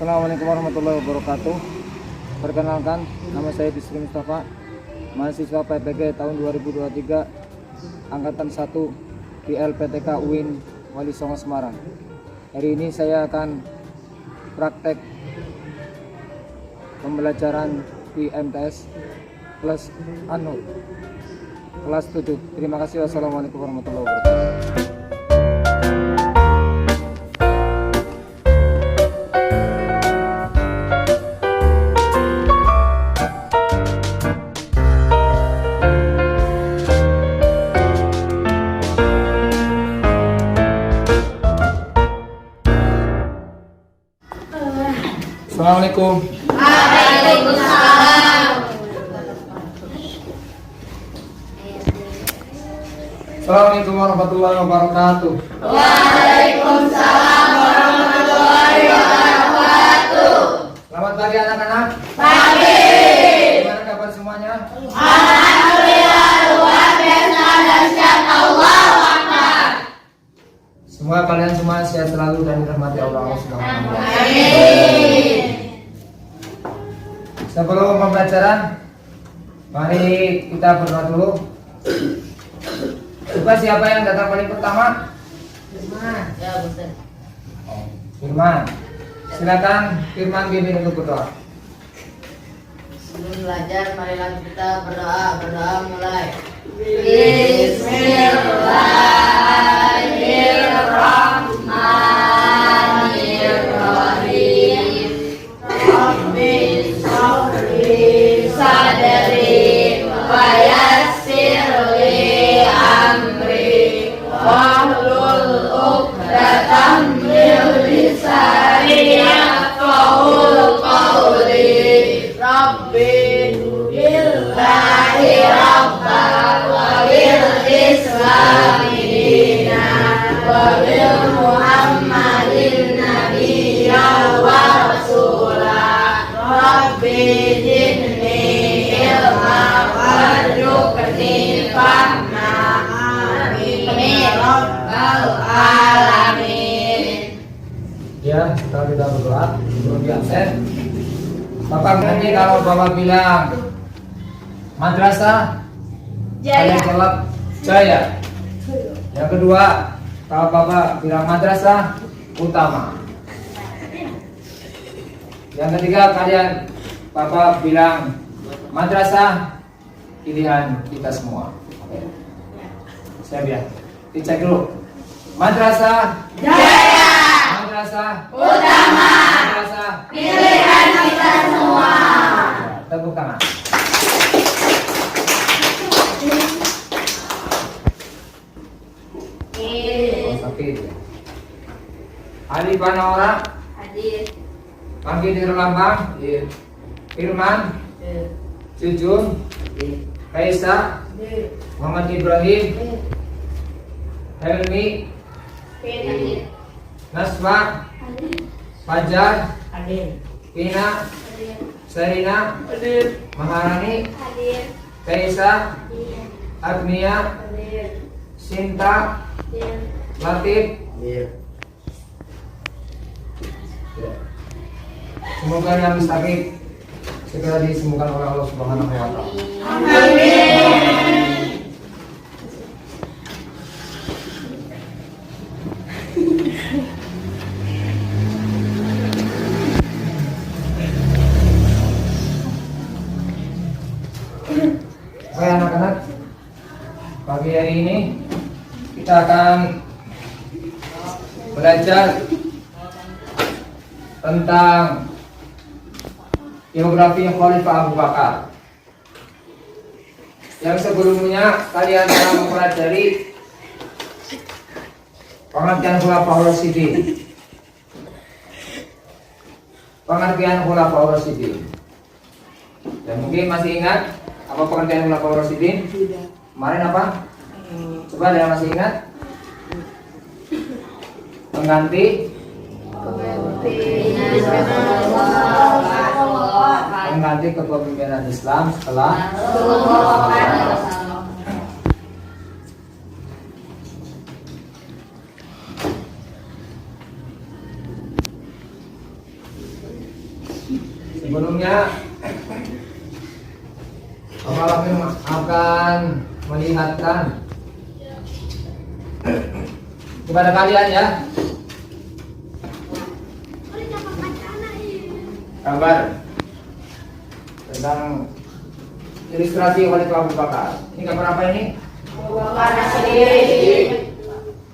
Assalamualaikum warahmatullahi wabarakatuh. Perkenalkan, nama saya Bisri Mustafa, mahasiswa PPG tahun 2023, Angkatan 1 di LPTK UIN Wali Songo Semarang. Hari ini saya akan praktek pembelajaran di MTS kelas 7. Terima kasih. Wassalamualaikum warahmatullahi wabarakatuh. Assalamualaikum. Waalaikumsalam. Assalamualaikum warahmatullahi wabarakatuh. Waalaikumsalam warahmatullahi wabarakatuh. Selamat pagi anak-anak. Pagi. Gimana kabar semuanya? Alhamdulillah luar biasa dahsyat. Allahu Akbar. Semoga kalian semua sehat selalu dan dirahmati Allah Subhanahu wa taala. Amin. Sebelum pembelajaran, mari kita berdoa dulu. Coba siapa yang datang paling pertama? Firman. Ya, Ustaz. Firman. Silakan Firman bimbing untuk berdoa. Sebelum belajar, marilah kita berdoa mulai. Bismillahirrahmanirrahim. Rabbi sholli sadri wa yassir li amri wahlul 'uqdatam min lisani yafqahu qawli. Rabbi billahi rabban wa bil islami dinan wa bil muhammadin nabiyyan wa rasulah. Rabbi zidni ilma warzuqni fahma. Amin ya rabbal alamin. Ya, setelah kita berdoa, sebelum di absen, Bapak nanti kalau Bapak bilang madrasah, kalian jawab Jaya. Yang kedua, kalau Bapak bilang madrasah, Utama. Yang ketiga, kalian Bapak bilang madrasah, pilihan kita semua. Oke. Siap ya? Dicek dulu. Madrasah Jaya. Madrasah Utama. Madrasah Pilihan kita semua. Tepuk tangan. Oh, sakit. Ali Panora, Hadir. Panggi Dirlambang, Firman, Jujun, Kaisa, Muhammad Ibrahim, Helmi, Hadir. Naswa, Fajar, Hadir. Pina, Serina, Maharani, Hadir. Kaisa, Agnia, Sinta, Latif. Semoga yang habis sakit segera disembuhkan oleh Allah Subhanahu wa taala. Amin. Oke anak-anak, pagi hari ini kita akan belajar tentang biografi Khalifah Abu Bakar. Yang sebelumnya kalian telah mempelajari pengertian Khulafaur Rasyidin. Dan mungkin masih ingat apa pengertian Khulafaur Rasyidin? Kemarin apa? Coba ada yang masih ingat? Mengganti kepemimpinan Islam setelah Sebelumnya Bapak akan melihatkan kepada kalian ya gambar tentang ilustrasi Khalifah Abu Bakar. Ini gambar apa ini?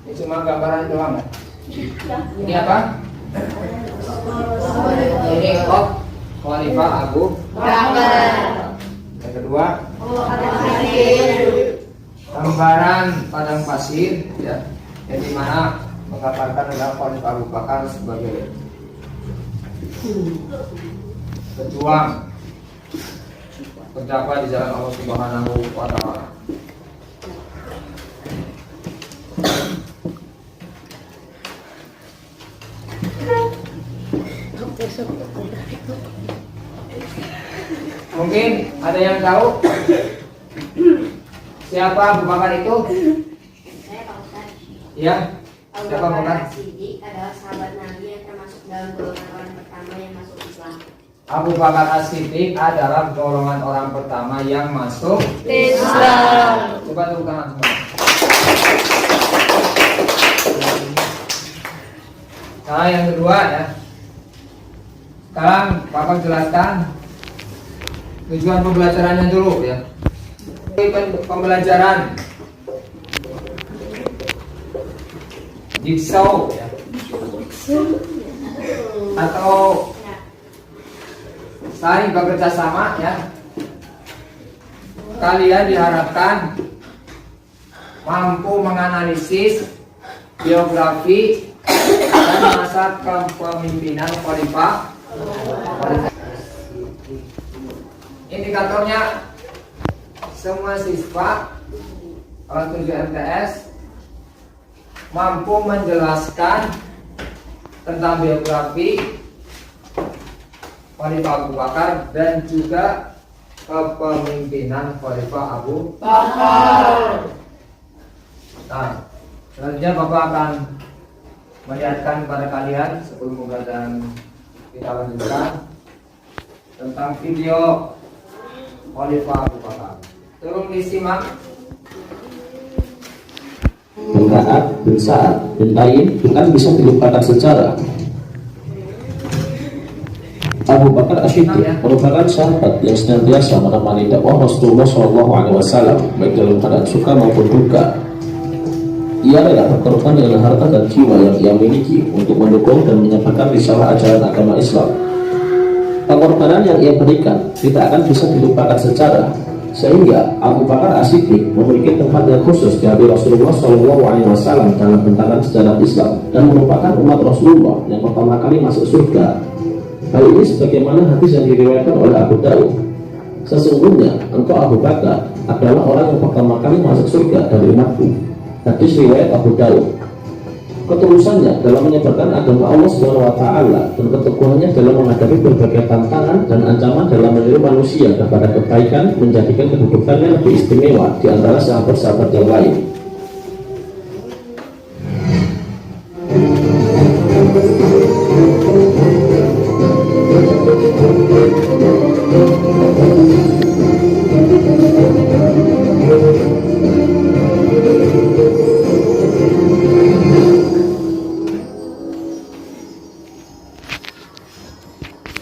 Ini cuma gambaran doang ya? Ini apa? Ini Khalifah Abu Bakar. Yang kedua, gambaran padang pasir ya, yang dimana menggambarkan adalah Khalifah Abu Bakar sebagai pejuang berdakwah di jalan Allah Subhanahu wa Ta'ala. Mungkin ada yang tahu siapa Abu Bakar itu? Saya Pak Ustaz. Ya, Abu siapa Abu Bakar? As-Siddiq adalah sahabat Nabi yang termasuk dalam golongan orang pertama yang masuk Islam. Abu Bakar As-Siddiq adalah golongan orang pertama yang masuk Islam. Coba tepuk tangan semua. Nah, yang kedua ya. Sekarang Bapak jelaskan tujuan pembelajarannya dulu ya. Pembelajaran jigsaw ya. Atau saling bekerja sama ya. Kalian diharapkan mampu menganalisis biografi dan masa kepemimpinan Khalifah. Indikatornya semua siswa kelas 7 MTS mampu menjelaskan tentang biografi Khalifah Abu Bakar dan juga kepemimpinan Khalifah Abu Bakar. Nah, selanjutnya Bapak akan melihatkan kepada kalian sebelum pembelajaran kita lanjutkan tentang video Khalifah Abu Bakar. Tolong disimak. Bin Ka'ab, bin Sa'ad, bin Taim bukan bisa dilupakan sejarah. Abu Bakar As-Siddiq merupakan sahabat yang senantiasa menemani dakwah Rasulullah SAW baik dalam keadaan suka maupun duka. Ia rela berkorban dengan harta dan jiwa yang ia miliki untuk mendukung dan menyebarkan risalah ajaran agama Islam. Pengorbanan yang ia berikan tidak akan bisa dilupakan sejarah, sehingga Abu Bakar As-Siddiq memiliki tempat yang khusus di hati Rasulullah SAW dalam bentakan sejarah Islam dan merupakan umat Rasulullah yang pertama kali masuk surga. Hal ini sebagaimana hadis yang diriwayatkan oleh Abu Daud. Sesungguhnya engkau Abu Bakar adalah orang yang pertama kali masuk surga dari umatku. Hadis riwayat Abu Daud. Ketulusannya dalam menyebarkan agama Allah SWT dan keteguhannya dalam menghadapi berbagai tantangan dan ancaman dalam meniru manusia kepada kebaikan menjadikan kedudukannya lebih istimewa di antara sahabat-sahabat yang lain.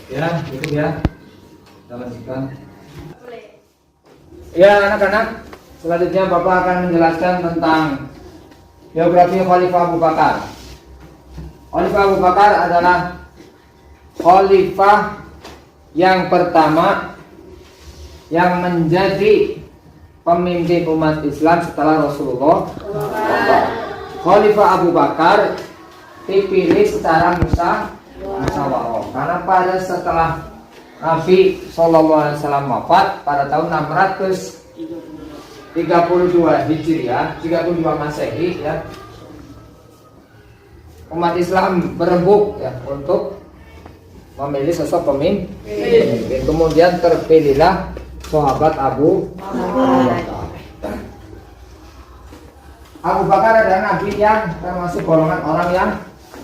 Ya, itu ya. Kita lanjutkan. Ya, anak-anak, selanjutnya Bapak akan menjelaskan tentang biografi Khalifah Abu Bakar. Khalifah Abu Bakar adalah khalifah yang pertama yang menjadi pemimpin umat Islam setelah Rasulullah. Khalifah Abu Bakar dipilih secara musyawarah karena pada setelah Nabi SAW wafat pada tahun 632 Hijriah, 32 Masehi ya, umat Islam berembuk ya untuk memilih sosok pemimpin. Kemudian terpilihlah sahabat Abu Bakar. Abu Bakar adalah nabi yang termasuk golongan orang yang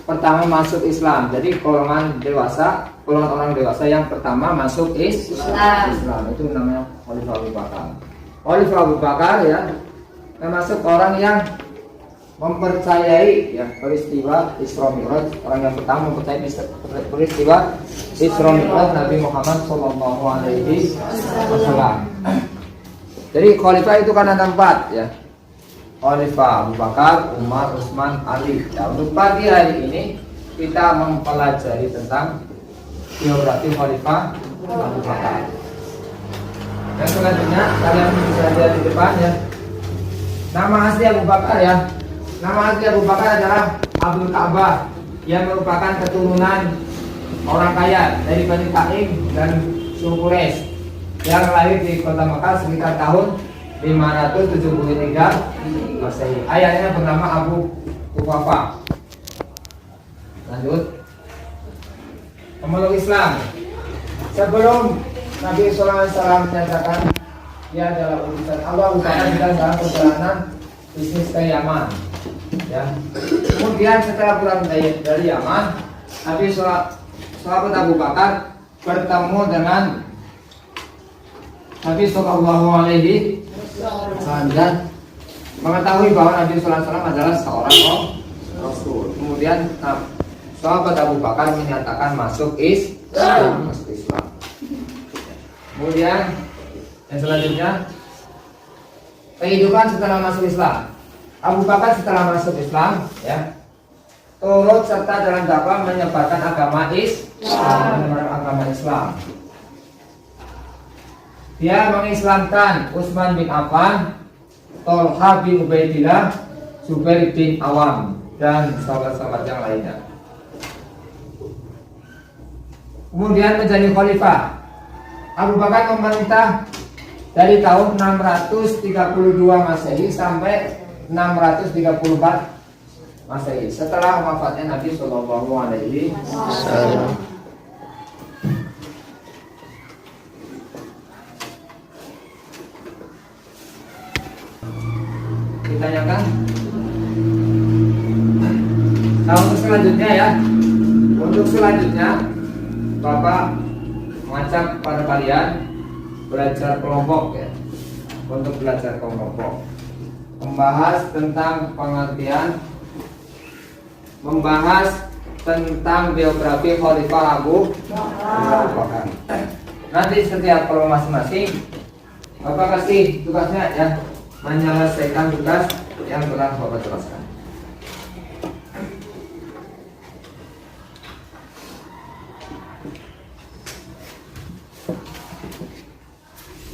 pertama masuk Islam. Jadi golongan orang dewasa yang pertama masuk Islam itu namanya Khalifah Abu Bakar. Khalifah Abu Bakar ya termasuk orang yang mempercayai ya peristiwa Isra Mi'raj, orang yang pertama mempercayai peristiwa Isra Mi'raj Nabi Muhammad Shallallahu Alaihi Wasallam. Jadi Khalifah itu kan ada 4 ya. Khalifah Abu Bakar, Umar, Utsman, Ali. Ya, untuk pagi hari ini kita mempelajari tentang biografi Khalifah Abu Bakar. Dan selanjutnya kalian bisa lihat di depan ya. Nama asli Abu Bakar ya. Nama asli Abu Bakar adalah Abdul Ka'bah yang merupakan keturunan orang kaya dari Bani Taim dan suku Quraisy yang lahir di kota Makkah sekitar tahun 573 Masehi. Ayahnya bernama Abu Quhafah. Lanjut. Pemeluk Islam. Sebelum Nabi SAW menyatakan dia adalah utusan Allah, Abu Bakar sedang dalam perjalanan bisnis ke Yaman. Ya. Kemudian setelah pulang dari Yaman, sahabat Abu Bakar bertemu dengan Nabi Sallallahu Alaihi Wasallam dan mengetahui bahwa Nabi Sallallahu Alaihi Wasallam adalah seorang Rasul. Kemudian sahabat Abu Bakar menyatakan masuk Islam. Kemudian yang selanjutnya kehidupan setelah masuk Islam. Abu Bakar setelah masuk Islam ya turut serta dalam dakwah menyebarkan agama Islam. Dia mengislamkan Utsman bin Affan, Thalhah bin Ubaidillah, Zubair bin Awam dan sahabat-sahabat yang lainnya. Kemudian menjadi khalifah. Abu Bakar memerintah dari tahun 632 Masehi sampai 634 Masehi setelah wafatnya Nabi Sallallahu Alaihi Wasallam. Ditanyakan. Nah, untuk selanjutnya ya. Untuk selanjutnya Bapak mengajak pada kalian belajar kelompok ya. Untuk belajar kelompok. Membahas tentang pengertian, membahas tentang biografi Khalifah Abu Bakar. Nanti setiap kelompok masing-masing Bapak kasih tugasnya ya, menyelesaikan tugas yang telah Bapak jelaskan.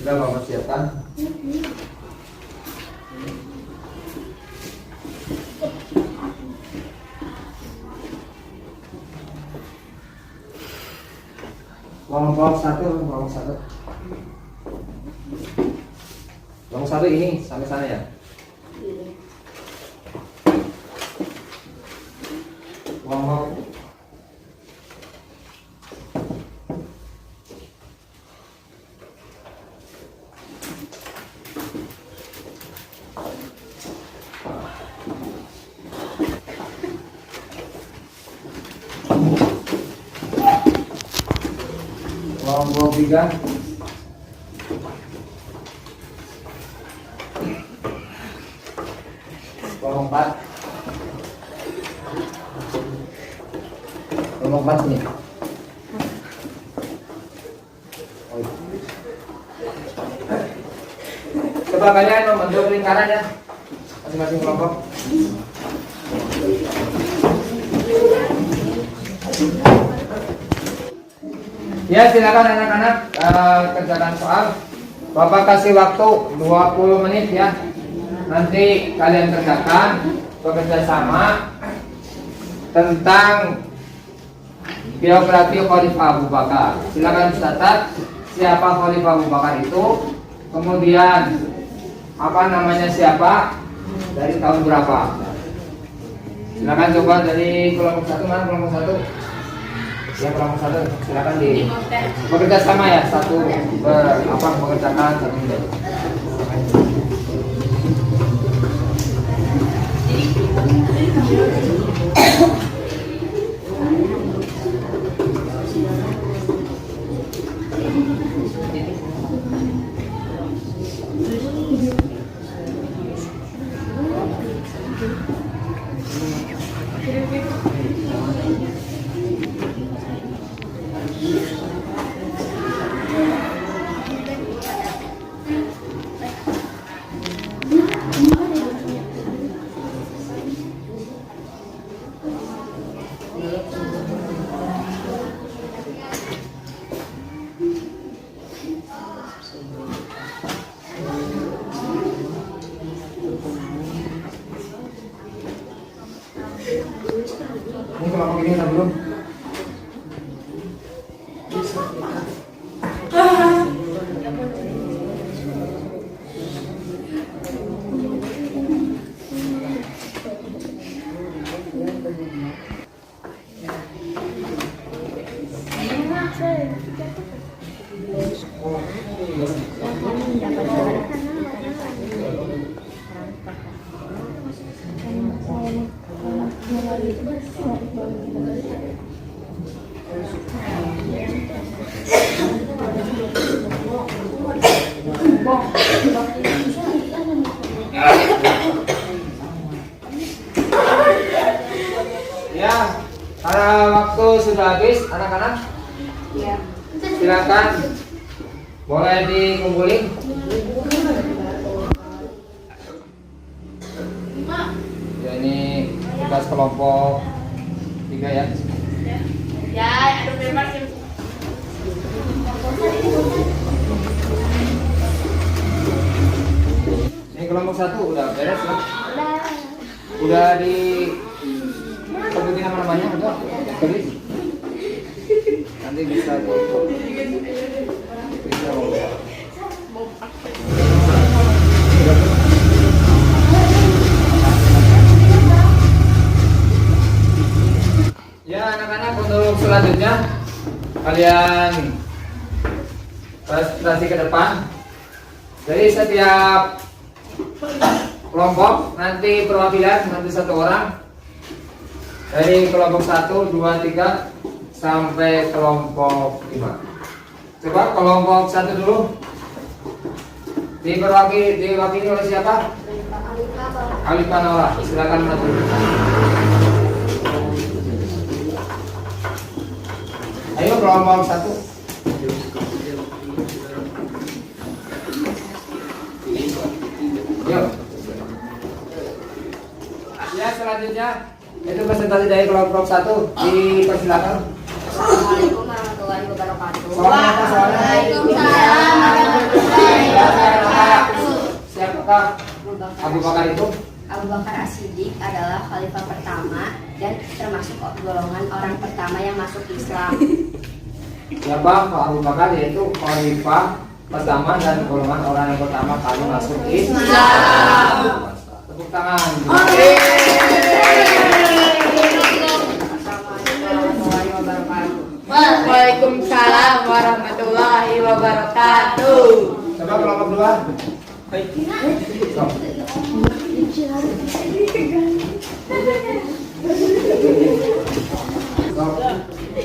Sudah Bapak siapkan? Kelompok satu ini sampai sana ya. Kelompok kelompok 3. Kelompok 4. Kelompok 4 sini. Coba kalian membentuk lingkaran ya, masing-masing kelompok. Ya silakan anak-anak kerjakan soal. Bapak kasih waktu 20 menit ya. Nanti kalian kerjakan bekerja sama tentang biografi Khalifah Abu Bakar. Silakan catat siapa Khalifah Abu Bakar itu, kemudian apa namanya siapa, dari tahun berapa. Silakan coba dari kelompok 1, mana kelompok 1? Ya kelompok 1 silakan di bekerja sama ya, satu mengerjakan satu menit. Ini udah belum? Ya, karena waktu sudah habis, anak-anak. Iya. Silakan, boleh dikumpulin. Ya ini tugas kelompok 3 ya. Ya, aduh bebas. Ini kelompok 1 udah beres ya? Udah di sebutin nama-namanya udah tulis. Nanti bisa foto. Bisa foto. Ya anak-anak, untuk selanjutnya kalian presentasi ke depan. Jadi setiap kelompok nanti perwakilan nanti 1 orang dari kelompok 1, 2, 3 sampai kelompok 5. Coba kelompok 1 dulu diwakili oleh siapa? Alifah Naura. Silakan maju. Ayo kelompok 1. Yuk. Ya selanjutnya itu presentasi dari kelompok 1, dipersilakan. Assalamualaikum warahmatullahi wabarakatuh. Waalaikumsalam warahmatullahi wabarakatuh. Siapakah Abu Bakar itu? Abu Bakar As-Siddiq adalah khalifah pertama dan termasuk golongan orang pertama yang masuk Islam. Siapa Abu Bakar? Yaitu khalifah pertama dan golongan orang yang pertama kali masuk Islam. Tepuk tangan. Waalaikumsalam warahmatullahi wabarakatuh. Coba kelompok 2.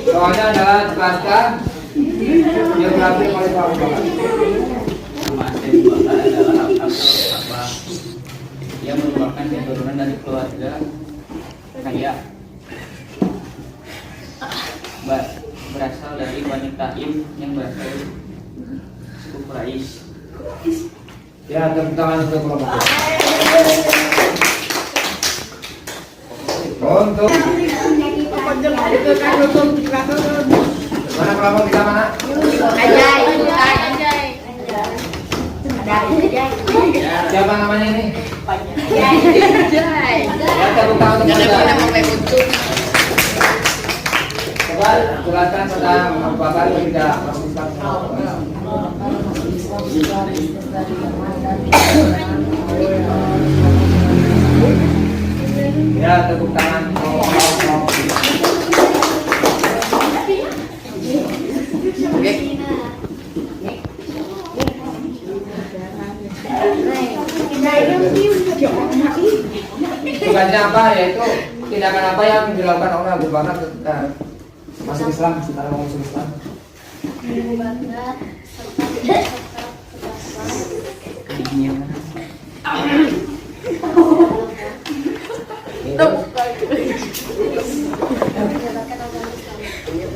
Soalnya adalah jelaskan biografi oleh Abu Bakar. Nama Abu Bakar adalah apa? Dia merupakan keturunan dari keluarga kaya. Berasal dari Bani Taim yang berasal dari suku Quraisy. Ya, tepuk tangan untuk kelompok 2. Untuk mana kelompok 3 mana? Siapa namanya ini? Ya, tepuk tangan untuk kita. Coba jelaskan tentang Abu Bakar yang tidak masuk Islam. Ya, tepuk tangan. Oke. Tugasnya apa? Yaitu tindakan apa yang dilakukan oleh Abu Bakar ketika masuk Islam, setelah masuk Islam?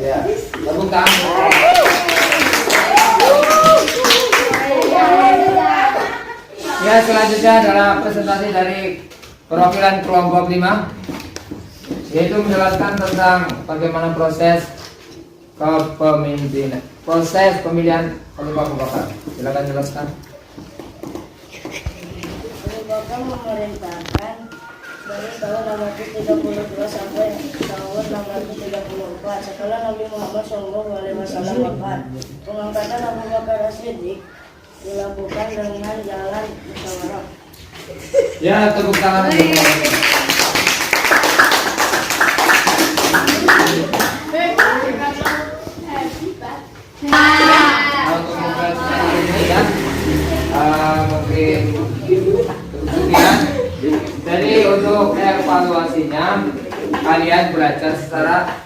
Ya, tepuk tangan. Ya, selanjutnya adalah presentasi dari perwakilan kelompok 5, yaitu menjelaskan tentang bagaimana proses kepemimpinan, proses pemilihan Khalifah Abu Bakar. Silakan jelaskan. Abu Bakar memerintahkan dari tahun 632 sampai tahun 634 setelah Nabi Muhammad SAW wafat. Pengangkatan Abu Bakar As-Siddiq dilakukan dengan jalan musyawarah. Ya, tepuk tangan untuk ini ya, mungkin kemudian jadi untuk evaluasinya kalian belajar secara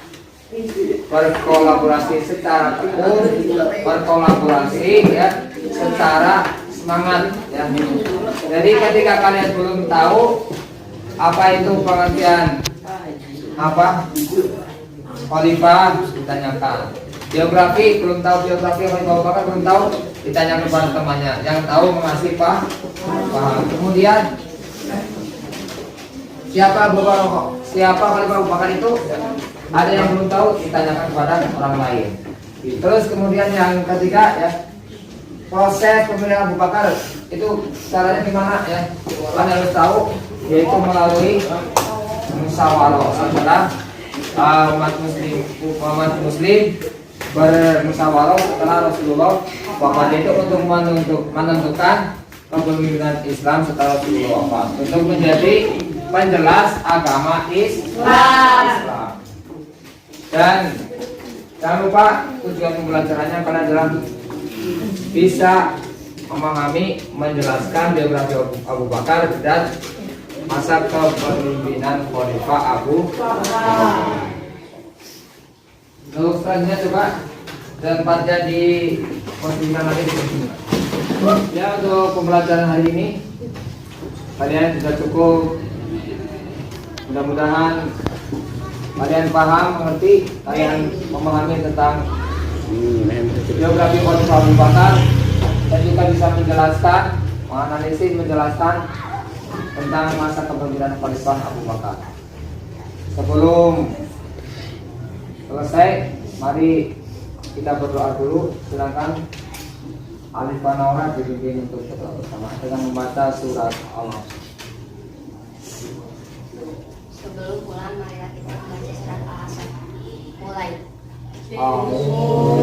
berkolaborasi secara tekun, berkolaborasi ya secara semangat ya. Jadi ketika kalian belum tahu apa itu pengertian apa khalifah, ditanyakan. Biografi belum tahu, biografi Khalifah Abu Bakar belum tahu, ditanya kepada temannya yang tahu mengasih paham. Kemudian siapa Khalifah Abu Bakar itu, ada yang belum tahu, ditanyakan kepada orang lain. Terus kemudian yang ketiga ya, proses pemilihan Abu Bakar itu caranya gimana ya? Kalian harus tahu, yaitu melalui musyawarah setelah umat muslim bermusyawarah setelah Rasulullah wafat, itu untuk menentukan kepemimpinan Islam setelah Rasulullah wafat untuk menjadi penjelas agama Islam. Dan jangan lupa tujuan pembelajarannya kalian adalah bisa memahami, menjelaskan biografi Abu Bakar dan masa kepemimpinan Khalifah Abu Bakar. Lalu selanjutnya coba tempatnya di posisikan lagi di sini. Ya, untuk pembelajaran hari ini kalian sudah cukup. Mudah-mudahan kalian paham, mengerti, kalian memahami tentang biografi Khalifah Abu Bakar dan juga bisa menjelaskan, menganalisis, menjelaskan tentang masa kepemimpinan Khalifah Abu Bakar. Sebelum selesai, mari kita berdoa dulu. Silakan Alif Panaura dibimbing untuk berdoa bersama dengan membaca surat Allah. Sebelum pulang, marilah kita membaca surat Al-Asr. Mulai. Amin.